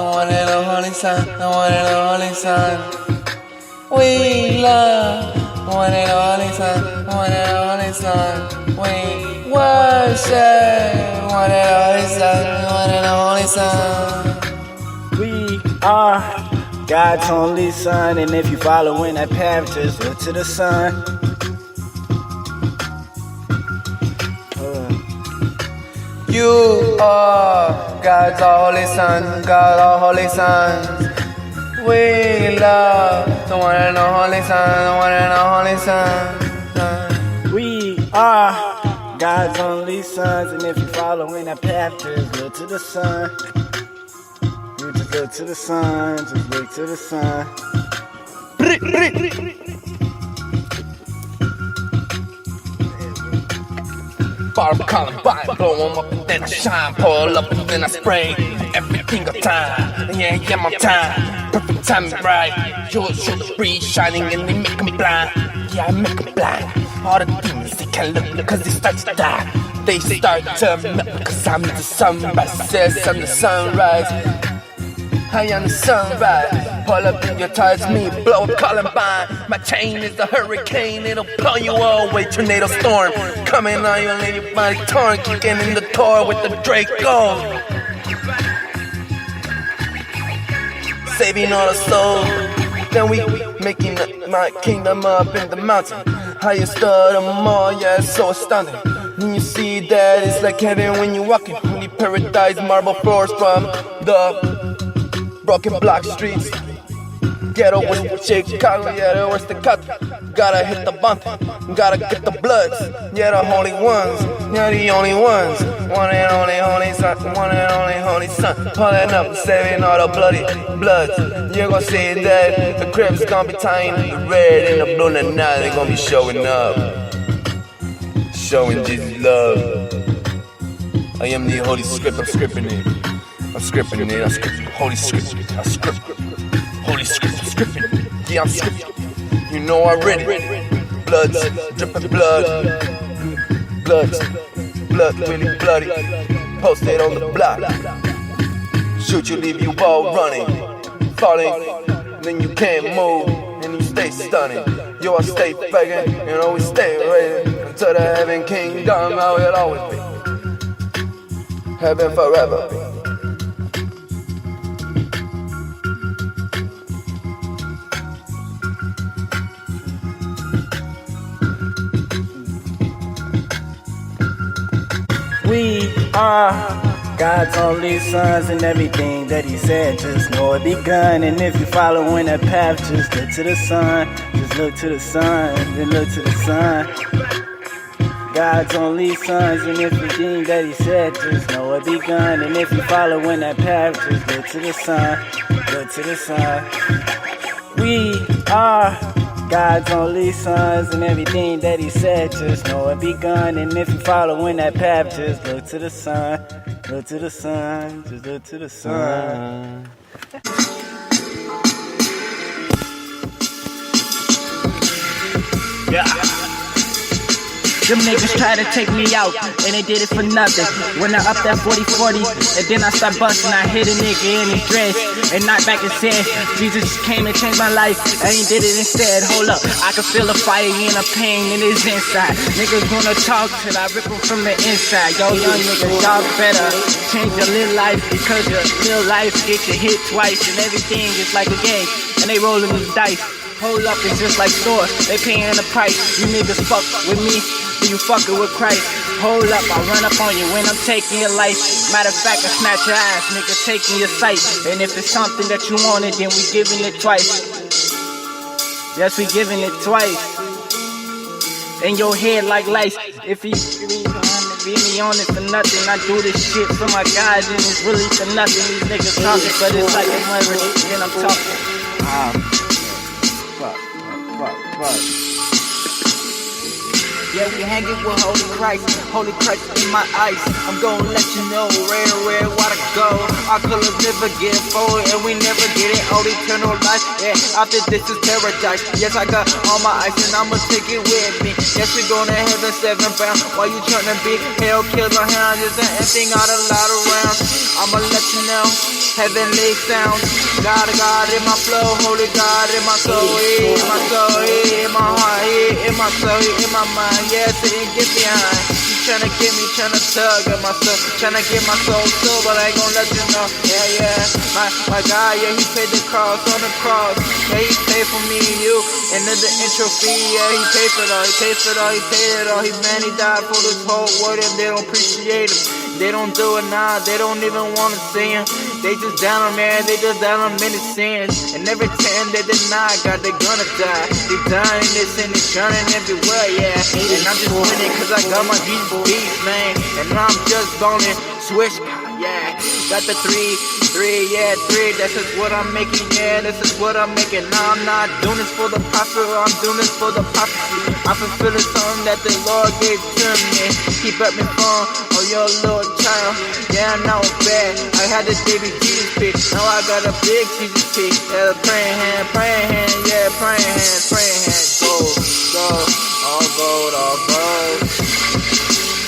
one and only Son, the one and only Son. We love the one and only Son, the one and only Son. We worship the one and only Son, the one and only Son. We are God's only Son, and if you follow in that path, just look to the sun. You are God's holy Son, God's holy Son. We love the one and only Son, the one and only Son. We are God's only sons, and if you follow in that path, just look to the sun. You just look to the sun, just look to the sun. Bar of Columbine, blow 'em up and then I shine. Pull up and then I spray every single time. Yeah, my time, perfect timing right. You'll show the breeze shining and they make 'em blind. Yeah, I make 'em blind. All the demons, they can't look cause they start to die. They start to melt cause I'm the sunrise. Says I'm the sunrise. I am the sunrise. Pull up in your tires, me blow up Columbine. My chain is the hurricane, it'll blow you away. Tornado storm coming on you, leave your body torn. Kicking in the door with the Draco, saving all the souls. Then we making my kingdom up in the mountain. Highest of them all, yeah, it's so astounding. When you see that, it's like heaven when you're walking. Only paradise, marble floors from the broken block streets. Ghetto with Chicago, yeah, the worst the cut. Gotta hit the bump, gotta get the bloods. Yeah, the holy ones, yeah, the only ones. One and only holy Son, one and only holy Son. Pulling up, saving all the bloody bloods. You're gonna see that the crib's gonna be tying the red and the blue, and now they're gonna be showing up, showing Jesus love. I am the Holy Script, I'm scripting it. I'm scripting it, I'm scripting Holy Script, I'm scripting Holy Script, I'm scripting it. Yeah, I'm scripting. You know I read it. Bloods, dripping blood. Bloods, blood really bloody. Posted on the block. Shoot you, leave you all running, falling. Then you can't move, and you stay stunning. Yo, I stay begging, and always stay ready. Until the heaven kingdom, how it always be. Heaven forever be. We are God's only sons, and everything that He said, just know it begun. And if you follow in that path, just look to the sun. Just look to the sun, then look to the sun. God's only sons, and everything that He said, just know it begun. And if you follow in that path, just look to the sun. Look to the sun. We are God's only sons, and everything that He said, just know it begun. And if you follow in that path, just look to the sun. Look to the sun, just look to the sun. Yeah. Them niggas try to take me out, and they did it for nothing. When I up that 40-40, and then I start busting, I hit a nigga in his dress, and knocked back and said, Jesus came and changed my life, and he did it instead. Hold up, I can feel a fire and a pain in his inside. Niggas gonna talk till I rip them from the inside. Yo, young niggas, y'all better change your little life, because your little life get you hit twice, and everything is like a game, and they rolling these dice. Hold up, it's just like stores, they paying the price. You niggas fuck with me, do you fucking with Christ? Hold up, I run up on you when I'm taking your life. Matter of fact, I snatch your ass, nigga, taking your sight. And if it's something that you wanted, then we giving it twice. Yes, we giving it twice. In your head like lice. If he be me on it for nothing, I do this shit for my guys, and it's really for nothing. These niggas talking, but it's like a murder, then I'm talking. Fuck. Yeah, we hanging with Holy Christ in my eyes. I'm gonna let you know where I gotta go. Our colors never get forward, and we never get it called eternal life. Yeah, after this is paradise. Yes, I got all my ice and I'ma take it with me. Yes, we're going to heaven 7 bound. Why you tryna be hell killer hound? Just an emptying out a lot of rounds. I'ma let you know, heavenly sounds. God in my flow, holy God in my soul, in my soul, in my heart, in my soul, in my mind. Yes, and get behind. You tryna get me, tryna tug at my soul, tryna get my soul, but I ain't gon' let you know. Yeah, my God, yeah, he paid the cost on the cross. Yeah, he paid for me and you, and then the intro fee. Yeah, he paid for it all, he paid for it all, he paid it all. He died for this whole world, and they don't appreciate him. They don't do it now, they don't even wanna see him. They just down on man, they just down on many sins. And every time they deny God, they gonna die. They dying in this and they drowning everywhere, yeah. And I'm just winning cause I got my Jesus beats, man. And I'm just gonna switch, yeah. Got the three, yeah, 3. That's just what I'm making, yeah. This is what I'm making. Now I'm not doing this for the profit, I'm doing this for the prophecy. I'm fulfilling something that the Lord gave to me. He brought me from, oh, your little child. Yeah, now it's bad. I had the baby Jesus pick. Now I got a big Jesus pick. Yeah, praying hand, yeah, praying hand. Gold, all gold, all gold.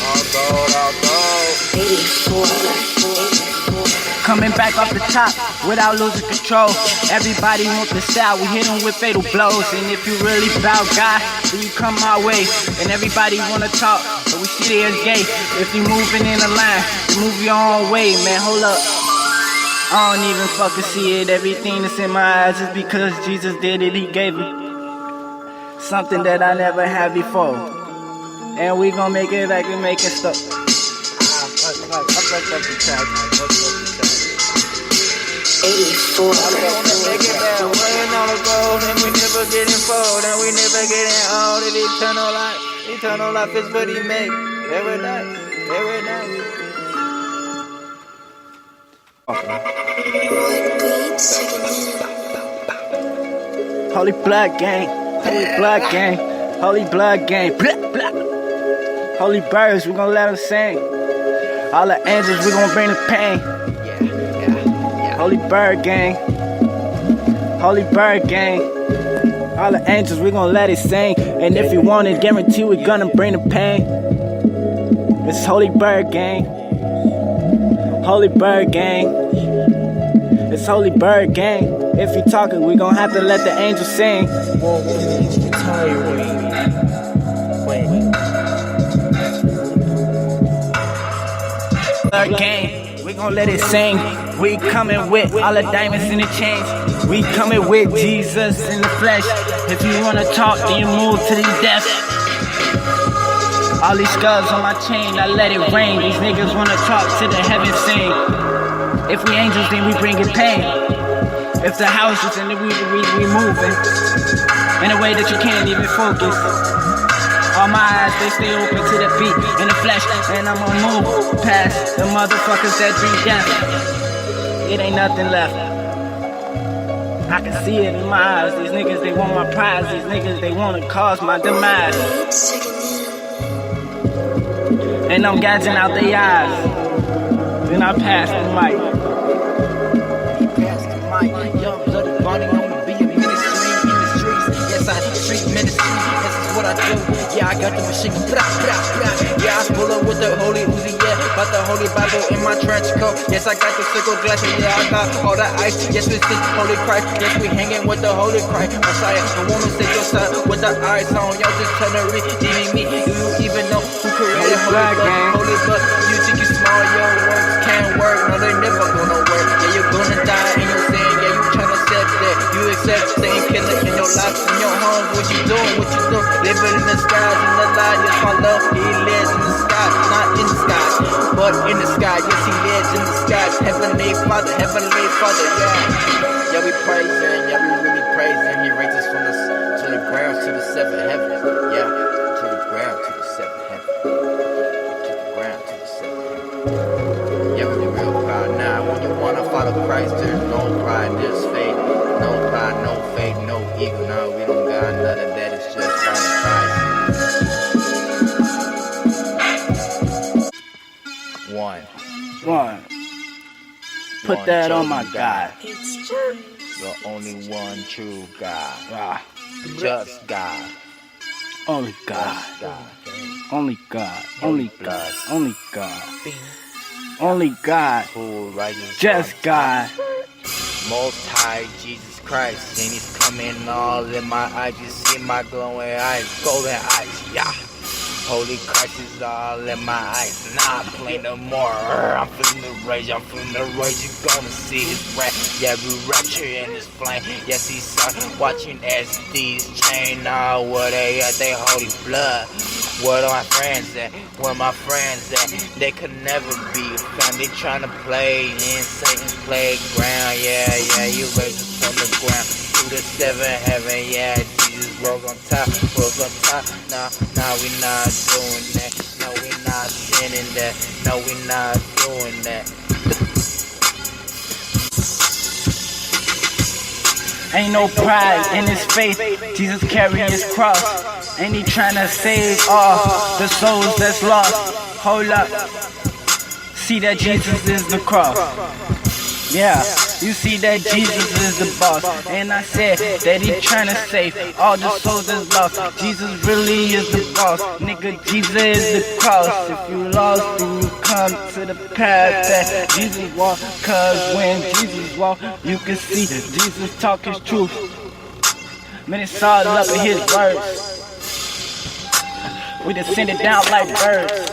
All gold, all gold. 84. Coming back off the top without losing control. Everybody want the style, we hit them with fatal blows. And if you really bout God, then you come my way. And everybody wanna talk, but we see it as gay. If you moving in a line, you move your own way, man, hold up. I don't even fucking see it. Everything that's in my eyes is because Jesus did it, he gave it. Something that I never had before. And we gon' make it like we making stuff. I fucked up the track. 84. I'm gonna make it back, weighing on the gold, and we never getting fold, and we never getting old. And eternal life is what he made. Very nice, very nice. Holy blood gang, holy blood gang, holy blood gang. Blah, blah. Holy birds, we gon' let them sing. All the angels, we gon' bring the pain. Yeah. Holy bird gang, holy bird gang. All the angels, we gon' let it sing. And if you want it, guarantee we gonna bring the pain. It's holy bird gang, holy bird gang. It's holy bird gang. If you talking, we gon' have to let the angels sing. Bird gang, we gon' let it sing. We coming with all the diamonds in the chains. We coming with Jesus in the flesh. If you wanna talk, then you move to the death. All these skulls on my chain, I let it rain. These niggas wanna talk to the heavens sing. If we angels, then we bringin' pain. If the houses, then we moving in a way that you can't even focus. All my eyes, they stay open to the beat in the flesh, and I'm gonna move past the motherfuckers that drink death. It ain't nothing left. I can see it in my eyes. These niggas, they want my prize. These niggas, they wanna cause my demise. And I'm gouging out their eyes. Then I pass the mic. Young blooded body on the beat, ministry in the streets. Yes, I street ministry. This is what I do. Yeah, I got the machine. Blah, blah, blah. Yeah, I pull up with the holy Uzi. Yeah, got the holy Bible in my trench coat. Yes, I got the circle glasses. Yeah, I got all the ice. Yes, we see holy Christ. Yes, we hanging with the holy Christ. Messiah, the woman say your side with the eyes on. Y'all just trying to redeem me. Do you even know who created holy blood? Holy blood. You think you small, your words can't work. No, they never gonna work. Yeah, you're gonna die in your sin. Yeah, you tryna accept that. You accept Satan killing in your life, in your home. What you doing? What you doing? Living in the skies, in the light. Yes, my love, he lives in the skies. Not in the skies, but in the sky. Yes, he lives in the skies. Heavenly Father, yeah. Yeah, we praise him. Yeah, we really praise him. He raised us from to the ground, to the seventh heaven. Yeah, to the ground, to the seventh heaven. To the ground, to the seventh heaven. Yeah, we be real proud. Now, when you wanna follow Christ, there's no pride, there's faith. No pride, no faith, no ego. No, we don't got none of that. It's just following Christ. One. put that on my God. The only one true God. Ah, Just God. only God. God. Only God. Only God. blood. Only God. Only God. Who righteous Just God. Most High Jesus Christ, and He's coming all in my eyes. You see my glowing eyes, golden eyes, yeah. Holy Christ is all in my eyes. Not playing no more. I'm feeling the rage. I'm feeling the rage. You gonna see His wrath. Yeah, we rapture in His flame. Yes, He's watching as these chain all where they at. They holy blood. Where are my friends at? Where my friends at? They could never be found. They trying to play in Satan's playground. Yeah, you raise us from the ground to the seventh heaven. Yeah, Jesus rose on top, rose on top. Nah, we not doing that. No, we not sinning that. No, we not doing that. Ain't no pride in His faith. Jesus carrying His cross. And He trying to save all the souls that's lost. Hold up. See that Jesus is the cross. Yeah, you see that Jesus is the boss. And I said that He trying to save all the souls that's lost. Jesus really is the boss. Nigga, Jesus is the cross. If you lost, then you come to the path that Jesus walked. Cause when Jesus walked, you can see Jesus talk His truth. Man, it's all up in His words. We descended down like birds.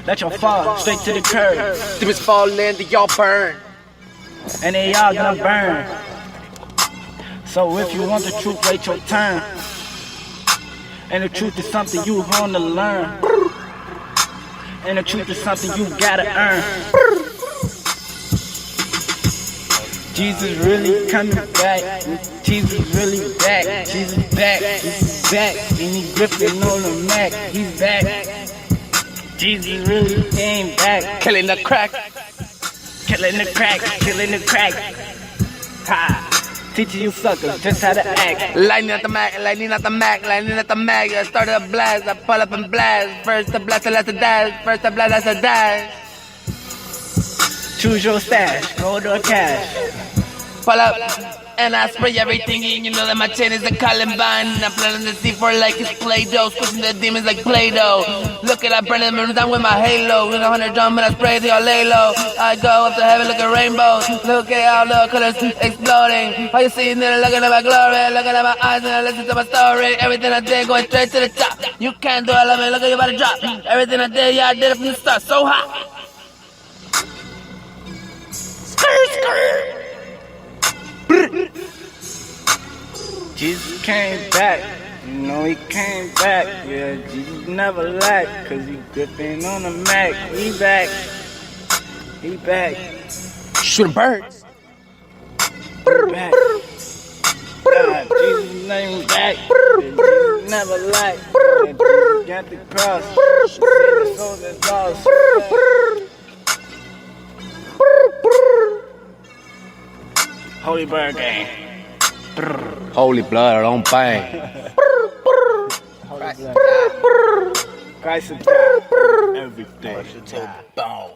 Let your fall straight to the curb. Demons fall in, they y'all burn. And they all gonna burn. So if you want the truth, wait your turn. And the truth is something you gonna learn. And the truth is something you gotta earn. Jesus really coming back. Jesus really back. Jesus back. He's back. And he gripping on the Mac. He's back. Jesus really came back. Killing the crack. Killing the crack. Killing the crack. Ha. Teaching you suckers just how to act. Lightning at the Mac, lightning at the Mac, lightning at the Mac. I started a blast, I pull up and blast. First the blast, the last the dash. First the blast, last the dash. Choose your stash. Gold or cash. Pull up, and I spray everything in. You know that my chain is a Columbine. I'm planning to C4 like it's Play-Doh. Squishing the demons like Play-Doh. Look at I burn them down with my halo. With 100 drum and I spray they all lay low. I go up to heaven, look at rainbows. Look at all the colors exploding. All you see there looking at my glory. Looking at my eyes and I listen to my story. Everything I did going straight to the top. You can't do all of it, look at you about to drop. Everything I did, yeah, I did it from the start. So hot. Jesus came back, you know he came back. Yeah, Jesus never lacked, cause he gripping on the Mac. He back, he back. Shooting birds. He back. God, Jesus name back. Jesus never lacked. Yeah, Jesus got the cross. The soul that's lost. Holy Bird Gang. Holy blood, don't bang. Holy blood. Christ is God. Everything. Boom.